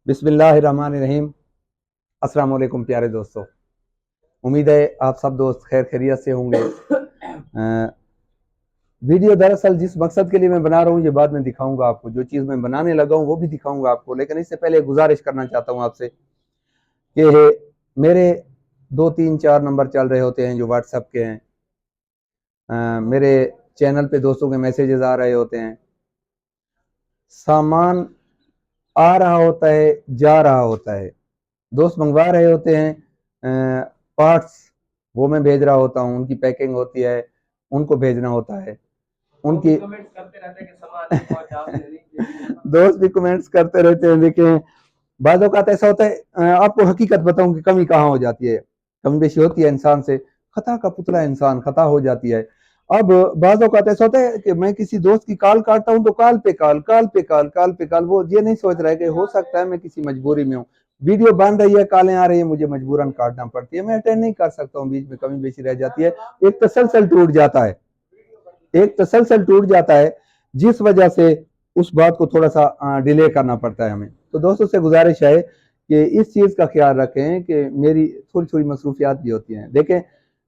बिस्मिल्लाहिर्रहमानिर्रहीम। अस्सलाम वालेकुम प्यारे दोस्तों, उम्मीद है आप सब दोस्त खैर खैरियत से होंगे। वीडियो दरअसल जिस मकसद के लिए मैं बना रहा हूँ ये बाद में दिखाऊंगा आपको। जो चीज़ मैं बनाने लगा हूँ वो भी दिखाऊंगा आपको, लेकिन इससे पहले गुजारिश करना चाहता हूँ आपसे कि मेरे 2 3 4 नंबर चल रहे होते हैं जो व्हाट्सएप के हैं। मेरे चैनल पे दोस्तों के मैसेजेस आ रहे होते हैं, सामान आ रहा होता है, जा रहा होता है, दोस्त मंगवा रहे होते हैं पार्ट्स, वो मैं भेज रहा होता हूँ, उनकी पैकिंग होती है, उनको भेजना होता है। उनकी कमेंट्स करते रहते हैं कि सामान नहीं पहुंचा। दोस्त भी कमेंट्स करते रहते हैं, लेकिन बाज़ औक़ात ऐसा होता है, आपको हकीकत बताऊं कि कमी कहाँ हो जाती है। कमी बेशी होती है इंसान से, खता का पुतला इंसान, खता हो जाती है। अब बाज़ औक़ात ऐसा होता है कि मैं किसी दोस्त की कॉल काटता हूँ तो कॉल पे कॉल, कॉल पे कॉल, कॉल पे कॉल, वो ये नहीं सोच रहा है कि हो सकता है मैं किसी मजबूरी में हूँ, वीडियो बन रही है, कॉलें आ रही है, मुझे मजबूरन काटना पड़ती है, मैं अटेंड नहीं कर सकता हूँ, बीच में कमी बेशी रह जाती है, एक तसलसल टूट जाता है, एक तसलसल टूट जाता है, जिस वजह से उस बात को थोड़ा सा डिले करना पड़ता है हमें। तो दोस्तों से गुजारिश है कि इस चीज़ का ख्याल रखें कि मेरी थोड़ी थोड़ी मसरूफियात भी होती हैं। देखें,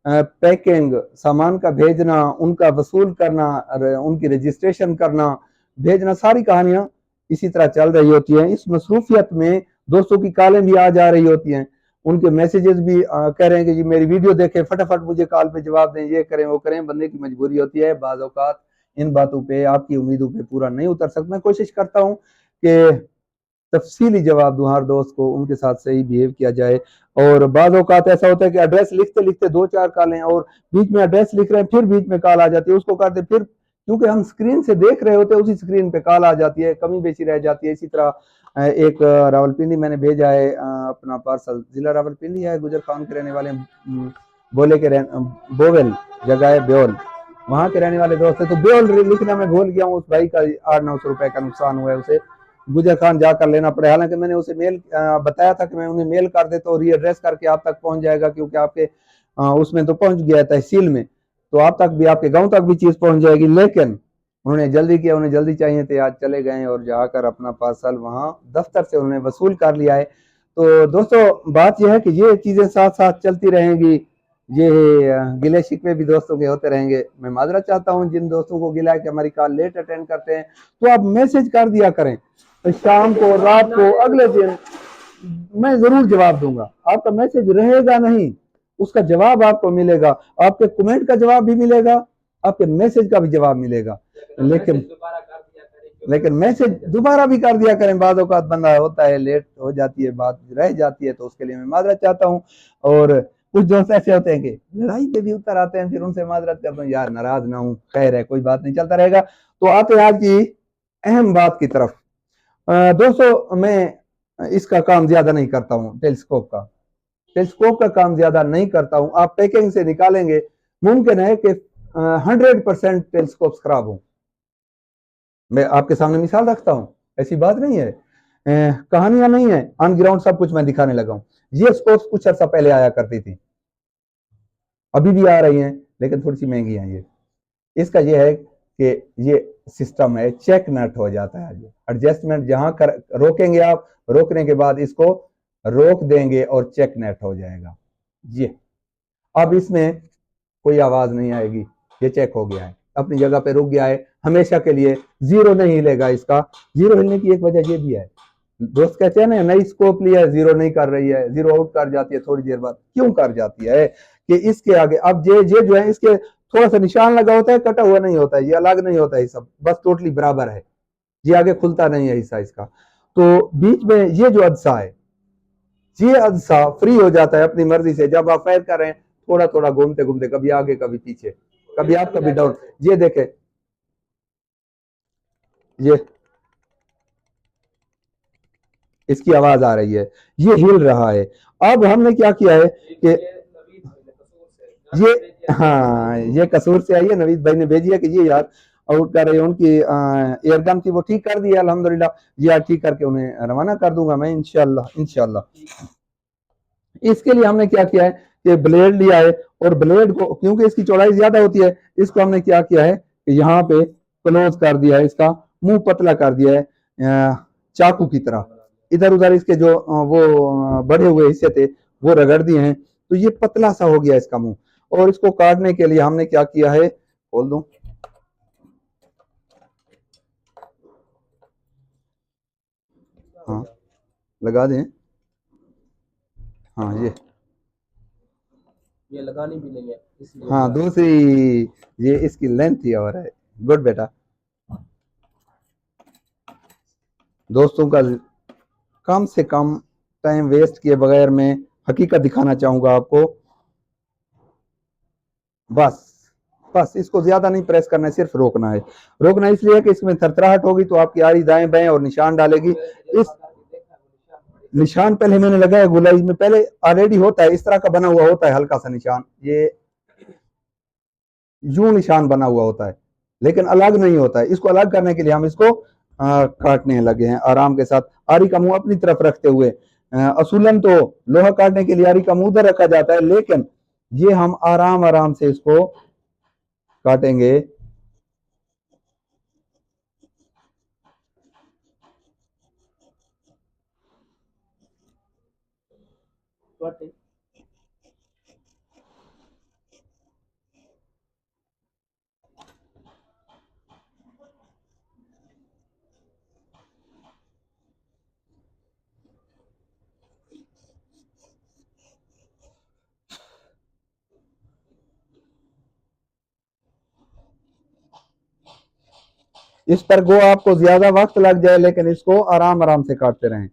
पैकिंग, सामान का भेजना, उनका वसूल करना, उनकी रजिस्ट्रेशन करना, भेजना, सारी कहानियां इसी तरह चल रही होती हैं। इस मसरूफियत में दोस्तों की कॉलें भी आ जा रही होती हैं, उनके मैसेजेस भी कह रहे हैं कि जी मेरी वीडियो देखें, फटाफट मुझे कॉल पे जवाब दें, ये करें वो करें। बंदे की मजबूरी होती है, बाज़ औक़ात इन बातों पे, आपकी उम्मीदों पे पूरा नहीं उतर सकता। मैं कोशिश करता हूँ कि तफसीली जवाब दूं हर दोस्त को, उनके साथ सही बिहेव किया जाए। और बाज़ औक़ात ऐसा होता है कि एड्रेस लिखते लिखते 2 4 कॉलें, और बीच में एड्रेस लिख रहे हैं, फिर बीच में कॉल आ जाती है, उसको करते फिर, क्योंकि हम स्क्रीन से देख रहे होते हैं, उसी स्क्रीन पे कॉल आ जाती है, कमी बेशी रह जाती है। इसी तरह एक रावलपिंडी मैंने भेजा है अपना पार्सल, जिला रावलपिंडी है, गुजर खान के रहने वाले, बोले के बोवेल जगह है, ब्योल, वहाँ के रहने वाले दोस्त है। तो ब्योल लिखना मैं भूल गया हूँ, उस भाई का 800 900 रुपए का नुकसान हुआ है, उसे गुजर खान जाकर लेना पड़े। हालांकि मैंने उसे मेल बताया था कि मैं उन्हें मेल कर देता हूँ, रीएड्रेस करके आप तक पहुंच जाएगा, क्योंकि आपके उसमें तो पहुंच गया तहसील में, तो आप तक भी, आपके गांव तक भी चीज पहुंच जाएगी। लेकिन उन्होंने जल्दी किया, उन्हें जल्दी चाहिए थे, आज चले गए और जाकर अपना पार्सल वहां दफ्तर से उन्होंने वसूल कर लिया है। तो दोस्तों बात यह है कि ये चीजें साथ साथ चलती रहेंगी, ये गिले शिकवे भी दोस्तों के होते रहेंगे। मैं माजरत चाहता हूँ जिन दोस्तों को गिला है कि हमारी कॉल लेट अटेंड करते हैं, तो आप मैसेज कर दिया करें, शाम को, रात को, अगले दिन मैं जरूर जवाब दूंगा। आपका मैसेज रहेगा नहीं, उसका जवाब आपको मिलेगा, आपके कमेंट का जवाब भी मिलेगा, आपके मैसेज का भी जवाब मिलेगा। लेकिन मैसेज दोबारा भी कर दिया करें, बाद औकात बंदा होता है, लेट हो जाती है, बात रह जाती है, तो उसके लिए मैं माजरत चाहता हूँ। और कुछ दोस्त ऐसे होते हैं कि लड़ाई पे भी उतर आते हैं, फिर उनसे माजरत करता हूँ, यार नाराज ना हूँ, खैर है, कोई बात नहीं, चलता रहेगा। तो आते आज की अहम बात की तरफ। दोस्तों मैं इसका काम ज्यादा नहीं करता हूँ, टेलीस्कोप का काम ज्यादा नहीं करता हूँ। आप पैकिंग से निकालेंगे, मुमकिन है कि 100% टेलीस्कोप खराब हो। मैं आपके सामने मिसाल रखता हूँ, ऐसी बात नहीं है, कहानियां नहीं है, ऑन ग्राउंड सब कुछ मैं दिखाने लगा हूँ। ये स्कोप्स कुछ अर्सा पहले आया करती थी, अभी भी आ रही हैं, लेकिन थोड़ी सी महंगी है। ये इसका ये है कि ये सिस्टम है, चेक नट हो जाता है, ये एडजस्टमेंट जहां कर रोकेंगे आप, रोकने के बाद इसको रोक देंगे और चेक नेट हो जाएगा। ये अब इसमें कोई आवाज नहीं आएगी, ये चेक हो गया है, अपनी जगह पे रुक गया है हमेशा के लिए, जीरो नहीं हिलेगा। इसका जीरो हिलने की एक वजह ये भी है, दोस्त कहते हैं ना नई स्कोप लिया है, जीरो नहीं कर रही है, जीरो आउट कर जाती है थोड़ी देर बाद। क्यों कर जाती है कि इसके आगे अब ये जो है, इसके थोड़ा सा निशान लगा होता है, कटा हुआ नहीं होता है, ये अलग नहीं होता है, सब बस टोटली बराबर है, ये आगे खुलता नहीं है हिस्सा इसका। तो बीच में ये जो अदसा है, ये अदसा फ्री हो जाता है अपनी मर्जी से, जब आप फायर कर रहे हैं, थोड़ा थोड़ा घूमते घूमते, कभी आगे कभी पीछे, कभी आप कभी डाउन। ये देखे, ये इसकी आवाज आ रही है, ये हिल रहा है। अब हमने क्या किया है कि ये, हाँ ये कसूर से आई है, नवीद भाई ने भेजी है कि ये यार आउट कर रही है, उनकी एयरगन थी वो ठीक कर दी है अल्हम्दुलिल्लाह, ये यार ठीक करके उन्हें रवाना कर दूंगा मैं इंशाल्लाह इंशाल्लाह। इसके लिए हमने क्या किया है कि ब्लेड लिया है, और ब्लेड को, क्योंकि इसकी चौड़ाई ज्यादा होती है, इसको हमने क्या किया है कि यहाँ पे क्लोज कर दिया है, इसका मुंह पतला कर दिया है चाकू की तरह। इधर उधर इसके जो वो बढ़े हुए हिस्से थे वो रगड़ दिए हैं, तो ये पतला सा हो गया इसका मुंह। और इसको काटने के लिए हमने क्या किया है, खोल दूं, हाँ लगा दें, हाँ ये लगानी भी नहीं है इसलिए, हाँ दूसरी ये इसकी लेंथ ही और है। गुड बेटा। दोस्तों का कम से कम टाइम वेस्ट किए बगैर मैं हकीकत दिखाना चाहूंगा आपको। बस बस इसको ज्यादा नहीं प्रेस करना है, सिर्फ रोकना है। रोकना इसलिए है कि इसमें थरथराहट होगी तो आपकी आरी दाएं बाएं और निशान डालेगी। इस निशान पहले मैंने लगाया गुलाई में, पहले ऑलरेडी होता है, इस तरह का बना हुआ होता है हल्का सा निशान, ये यूं निशान बना हुआ होता है, लेकिन अलग नहीं होता है। इसको अलग करने के लिए हम इसको काटने लगे हैं आराम के साथ, आरी का मुंह अपनी तरफ रखते हुए। असूलन तो लोहा काटने के लिए आरी का मुंह उधर रखा जाता है, लेकिन ये हम आराम आराम से इसको काटेंगे। इस पर गो आपको ज्यादा वक्त लग जाए, लेकिन इसको आराम आराम से काटते रहें।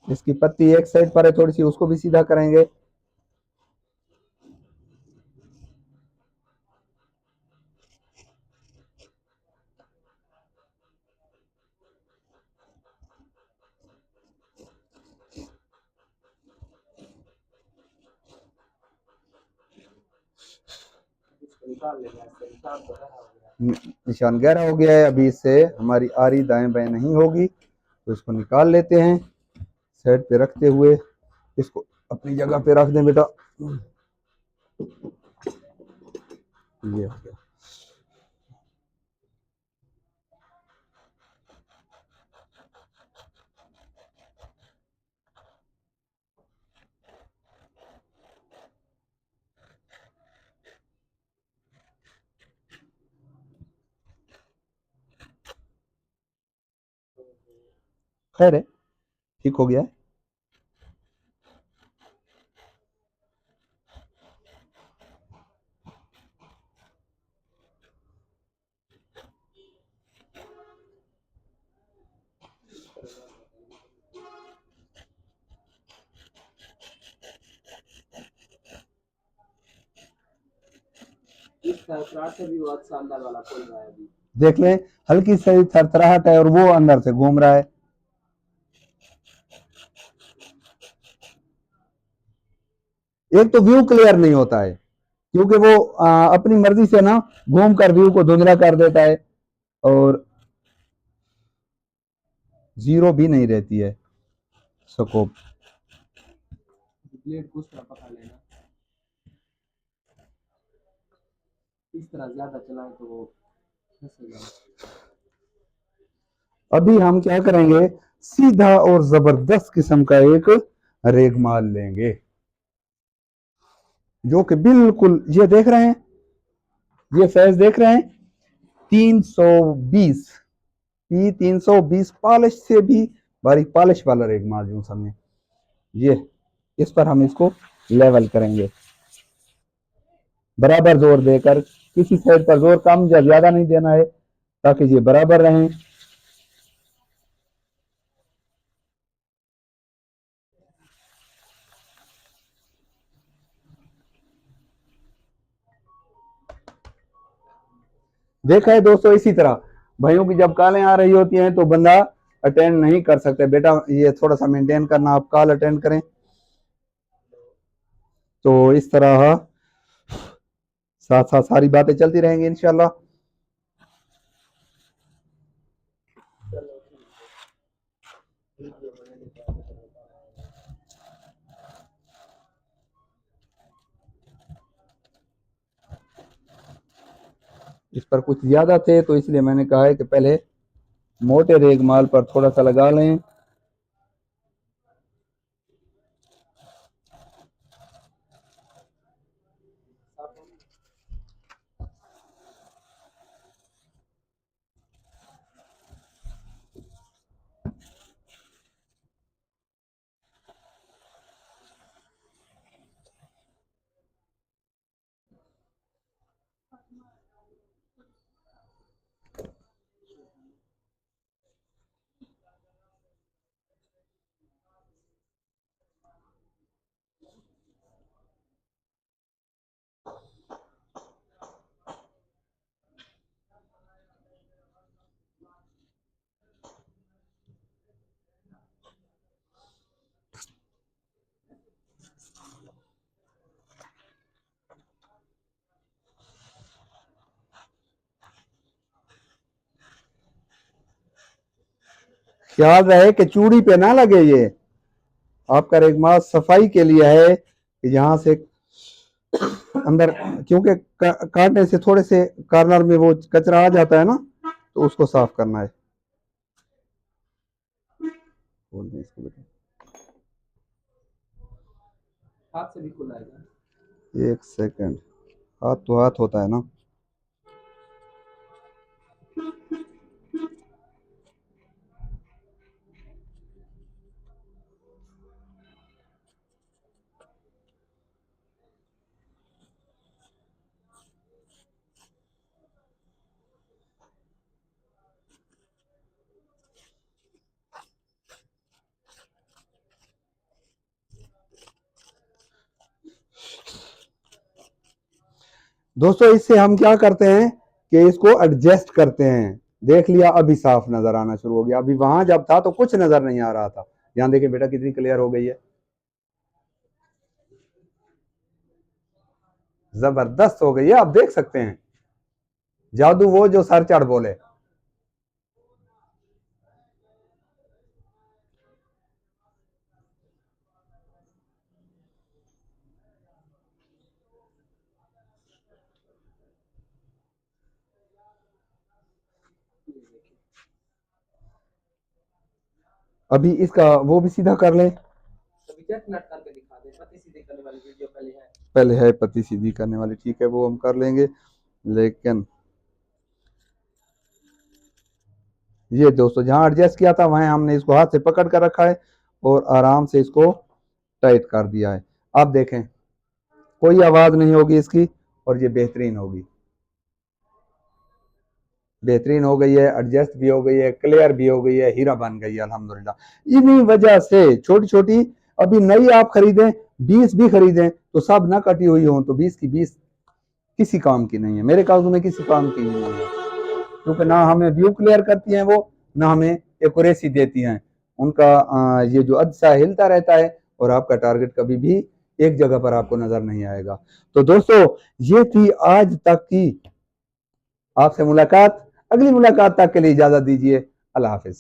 इसकी पत्ती एक साइड पर है थोड़ी सी, उसको भी सीधा करेंगे। निशान गहरा हो गया है, अभी इससे हमारी आरी दाएं बाएं नहीं होगी, तो इसको निकाल लेते हैं। साइड पे रखते हुए इसको अपनी जगह पे रख दें बेटा। ये हो गया। खैर है, ठीक हो गया है। देख लें, हल्की सी थरथराहट है और वो अंदर से घूम रहा है। एक तो व्यू क्लियर नहीं होता है, क्योंकि वो अपनी मर्जी से ना घूम कर व्यू को धुंधला कर देता है, और जीरो भी नहीं रहती है स्कोप। ब्लेड को पकड़ लेना, इस तरह ज्यादा चलाएं तो वो फंसेगा। अभी हम क्या करेंगे, सीधा और जबरदस्त किस्म का एक रेगमाल लेंगे, जो कि बिल्कुल, ये देख रहे हैं, ये फैज देख रहे हैं, 320 पी 320 पॉलिश से भी बारीक पॉलिश वाला रेगमाल जो समझे। ये इस पर हम इसको लेवल करेंगे बराबर जोर देकर, किसी साइड पर जोर कम या ज्यादा नहीं देना है, ताकि ये बराबर रहें। देखा है दोस्तों, इसी तरह भाइयों की जब कॉलें आ रही होती हैं तो बंदा अटेंड नहीं कर सकते। बेटा ये थोड़ा सा मेंटेन करना, आप कॉल अटेंड करें। तो इस तरह साथ साथ सारी बातें चलती रहेंगी इंशाल्लाह। इस पर कुछ ज़्यादा थे तो इसलिए मैंने कहा है कि पहले मोटे रेगमाल पर थोड़ा सा लगा लें। ख्याल रहे कि चूड़ी पे ना लगे, ये आपका रेगमाल सफाई के लिए है कि यहाँ से अंदर, क्योंकि काटने से थोड़े से कॉर्नर में वो कचरा आ जाता है ना, तो उसको साफ करना है। बोल दें इसको बेटा, हाथ से भी खुलाएगा। एक सेकंड, हाथ तो हाथ होता है ना। दोस्तों इससे हम क्या करते हैं कि इसको एडजस्ट करते हैं। देख लिया, अभी साफ नजर आना शुरू हो गया। अभी वहां जब था तो कुछ नजर नहीं आ रहा था। यहाँ देखिए बेटा कितनी क्लियर हो गई है, जबरदस्त हो गई है। आप देख सकते हैं, जादू वो जो सर चढ़ बोले। अभी इसका वो भी सीधा कर ले। पहले है पत्ती सीधी करने वाली, ठीक है वो हम कर लेंगे। लेकिन ये दोस्तों जहां एडजस्ट किया था वहां हमने इसको हाथ से पकड़ कर रखा है और आराम से इसको टाइट कर दिया है। आप देखें कोई आवाज नहीं होगी इसकी, और ये बेहतरीन होगी, बेहतरीन हो गई है, एडजस्ट भी हो गई है, क्लियर भी हो गई है, हीरा बन गई है अल्हम्दुलिल्लाह। इन्हीं वजह से छोटी छोटी, अभी नई आप खरीदें 20 भी खरीदें तो सब ना कटी हुई हो, तो 20 की 20 किसी काम की नहीं है, मेरे कागजों में किसी काम की नहीं है, क्योंकि ना हमें व्यू क्लियर करती हैं वो, ना हमें एक्यूरेसी देती हैं। उनका ये जो अदसा हिलता रहता है और आपका टारगेट कभी भी एक जगह पर आपको नजर नहीं आएगा। तो दोस्तों ये थी आज तक की आपसे मुलाकात। अगली मुलाकात तक के लिए इजाजत दीजिए। अल्लाह हाफिज।